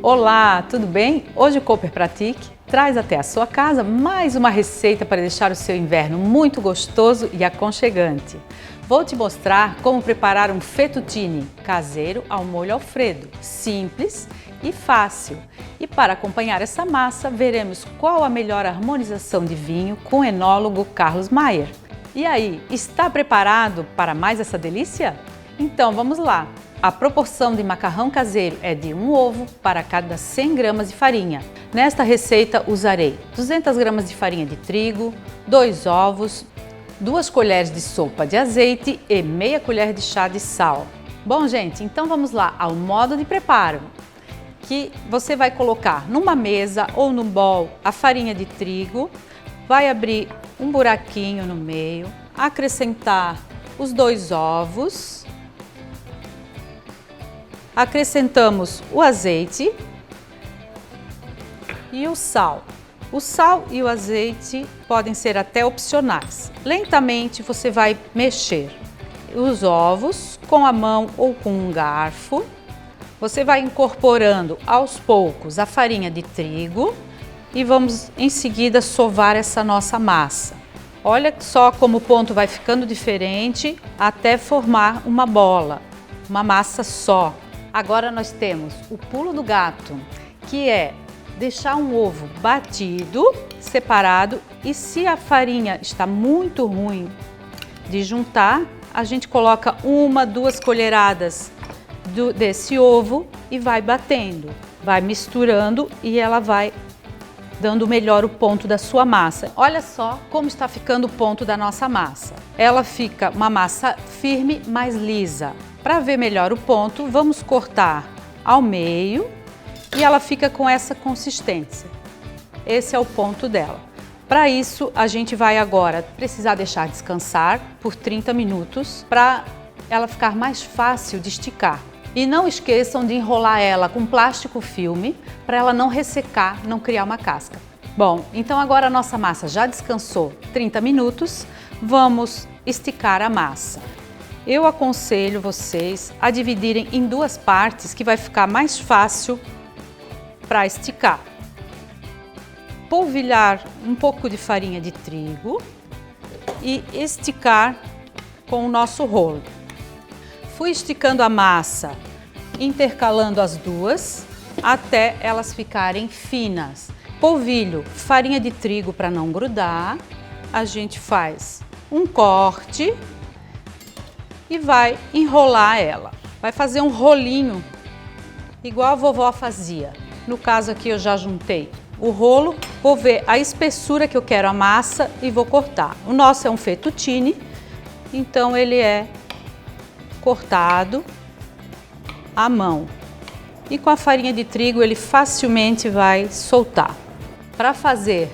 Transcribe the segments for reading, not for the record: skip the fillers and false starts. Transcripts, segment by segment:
Olá, tudo bem? Hoje o Cooper Pratique traz até a sua casa mais uma receita para deixar o seu inverno muito gostoso e aconchegante. Vou te mostrar como preparar um fettuccine caseiro ao molho Alfredo, simples e fácil. E para acompanhar essa massa, veremos qual a melhor harmonização de vinho com o enólogo Carlos Maier. E aí, está preparado para mais essa delícia? Então vamos lá! A proporção de macarrão caseiro é de 1 ovo para cada 100 gramas de farinha. Nesta receita usarei 200 gramas de farinha de trigo, 2 ovos, 2 colheres de sopa de azeite e meia colher de chá de sal. Bom, gente, então vamos lá ao modo de preparo, que você vai colocar numa mesa ou num bowl a farinha de trigo, vai abrir um buraquinho no meio, acrescentar os 2 ovos, acrescentamos o azeite e o sal. O sal e o azeite podem ser até opcionais. Lentamente você vai mexer os ovos com a mão ou com um garfo. Você vai incorporando aos poucos a farinha de trigo e vamos em seguida sovar essa nossa massa. Olha só como o ponto vai ficando diferente até formar uma bola, uma massa só. Agora nós temos o pulo do gato, que é deixar um ovo batido, separado, e se a farinha está muito ruim de juntar, a gente coloca 1, 2 colheradas desse ovo e vai batendo, vai misturando e ela vai dando melhor o ponto da sua massa. Olha só como está ficando o ponto da nossa massa. Ela fica uma massa firme, mais lisa. Para ver melhor o ponto, vamos cortar ao meio e ela fica com essa consistência. Esse é o ponto dela. Para isso, a gente vai agora precisar deixar descansar por 30 minutos para ela ficar mais fácil de esticar. E não esqueçam de enrolar ela com plástico filme para ela não ressecar, não criar uma casca. Bom, então agora a nossa massa já descansou 30 minutos, vamos esticar a massa. Eu aconselho vocês a dividirem em 2 partes que vai ficar mais fácil para esticar. Polvilhar um pouco de farinha de trigo e esticar com o nosso rolo. Fui esticando a massa, intercalando as duas até elas ficarem finas. Polvilho farinha de trigo para não grudar. A gente faz um corte e vai enrolar ela. Vai fazer um rolinho igual a vovó fazia. No caso aqui eu já juntei o rolo, vou ver a espessura que eu quero a massa e vou cortar. O nosso é um fettuccine, então ele é cortado à mão. E com a farinha de trigo ele facilmente vai soltar. Para fazer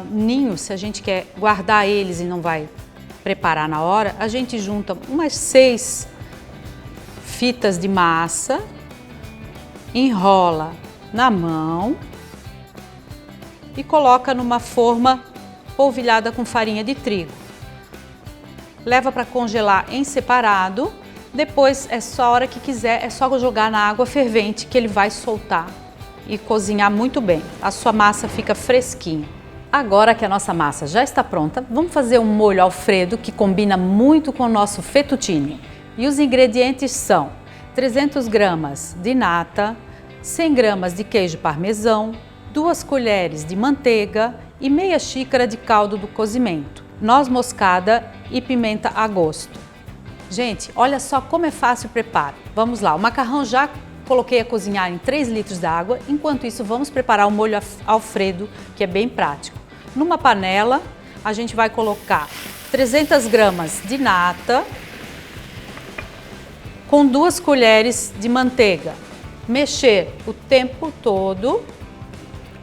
ninho, se a gente quer guardar eles e não vai preparar na hora, a gente junta umas 6 fitas de massa, enrola na mão e coloca numa forma polvilhada com farinha de trigo. Leva para congelar em separado, depois é só a hora que quiser, é só jogar na água fervente que ele vai soltar e cozinhar muito bem. A sua massa fica fresquinha. Agora que a nossa massa já está pronta, vamos fazer um molho Alfredo que combina muito com o nosso fettuccine. E os ingredientes são 300 gramas de nata, 100 gramas de queijo parmesão, 2 colheres de manteiga e meia xícara de caldo do cozimento, noz moscada e pimenta a gosto. Gente, olha só como é fácil o preparo. Vamos lá, o macarrão já coloquei a cozinhar em 3 litros de água. Enquanto isso, vamos preparar o molho Alfredo, que é bem prático. Numa panela, a gente vai colocar 300 gramas de nata com 2 colheres de manteiga. Mexer o tempo todo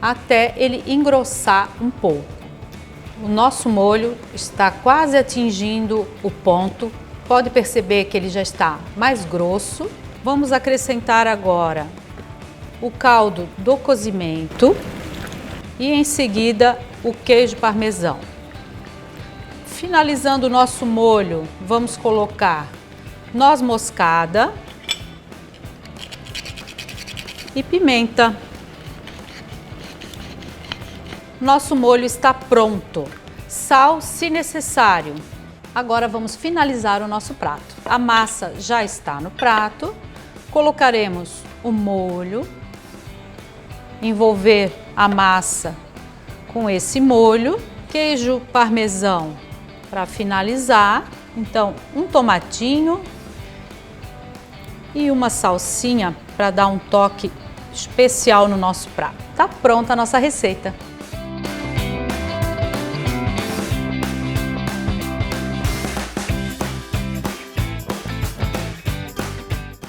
até ele engrossar um pouco. O nosso molho está quase atingindo o ponto. Pode perceber que ele já está mais grosso. Vamos acrescentar agora o caldo do cozimento e em seguida o queijo parmesão. Finalizando o nosso molho, vamos colocar noz moscada e pimenta. Nosso molho está pronto. Sal se necessário. Agora vamos finalizar o nosso prato. A massa já está no prato. Colocaremos o molho, envolver a massa com esse molho, queijo parmesão para finalizar. Então, um tomatinho e uma salsinha para dar um toque especial no nosso prato. Tá pronta a nossa receita.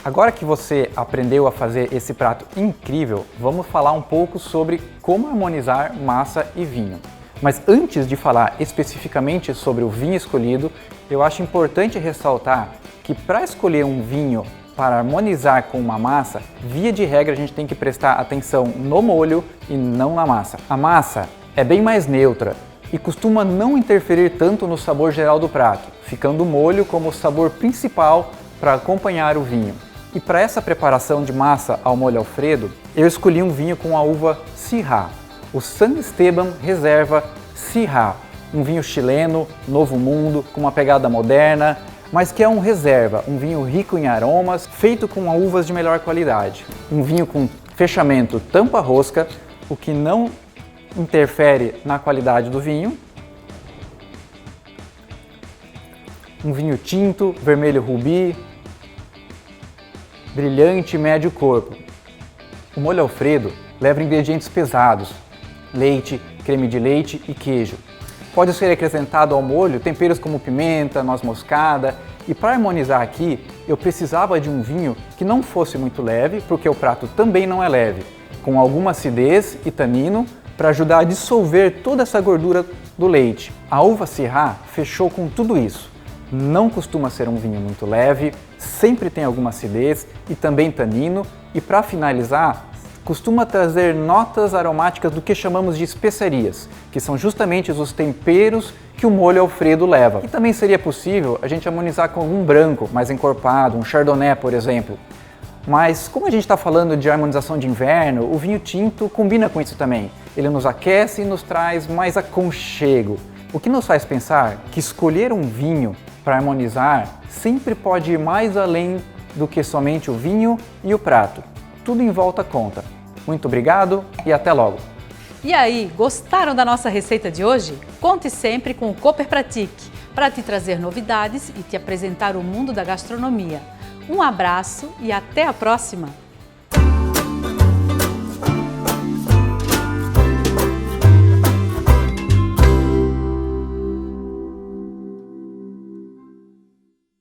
Agora que você aprendeu a fazer esse prato incrível, vamos falar um pouco sobre como harmonizar massa e vinho. Mas antes de falar especificamente sobre o vinho escolhido, eu acho importante ressaltar que para escolher um vinho para harmonizar com uma massa, via de regra a gente tem que prestar atenção no molho e não na massa. A massa é bem mais neutra e costuma não interferir tanto no sabor geral do prato, ficando o molho como o sabor principal para acompanhar o vinho. E para essa preparação de massa ao molho Alfredo, eu escolhi um vinho com a uva Syrah, o San Esteban Reserva Syrah, um vinho chileno, novo mundo, com uma pegada moderna, mas que é um reserva, um vinho rico em aromas, feito com uvas de melhor qualidade. Um vinho com fechamento tampa-rosca, o que não interfere na qualidade do vinho. Um vinho tinto, vermelho rubi, brilhante médio corpo. O molho Alfredo leva ingredientes pesados, leite, creme de leite e queijo. Pode ser acrescentado ao molho temperos como pimenta, noz moscada, e para harmonizar aqui eu precisava de um vinho que não fosse muito leve, porque o prato também não é leve, com alguma acidez e tanino para ajudar a dissolver toda essa gordura do leite. A uva Syrah fechou com tudo isso. Não costuma ser um vinho muito leve, sempre tem alguma acidez e também tanino, e para finalizar, costuma trazer notas aromáticas do que chamamos de especiarias, que são justamente os temperos que o molho Alfredo leva. E também seria possível a gente harmonizar com um branco mais encorpado, um chardonnay, por exemplo. Mas como a gente está falando de harmonização de inverno, o vinho tinto combina com isso também. Ele nos aquece e nos traz mais aconchego. O que nos faz pensar que escolher um vinho para harmonizar sempre pode ir mais além do que somente o vinho e o prato. Tudo em volta conta. Muito obrigado e até logo! E aí, gostaram da nossa receita de hoje? Conte sempre com o Cooper Pratique para te trazer novidades e te apresentar o mundo da gastronomia. Um abraço e até a próxima!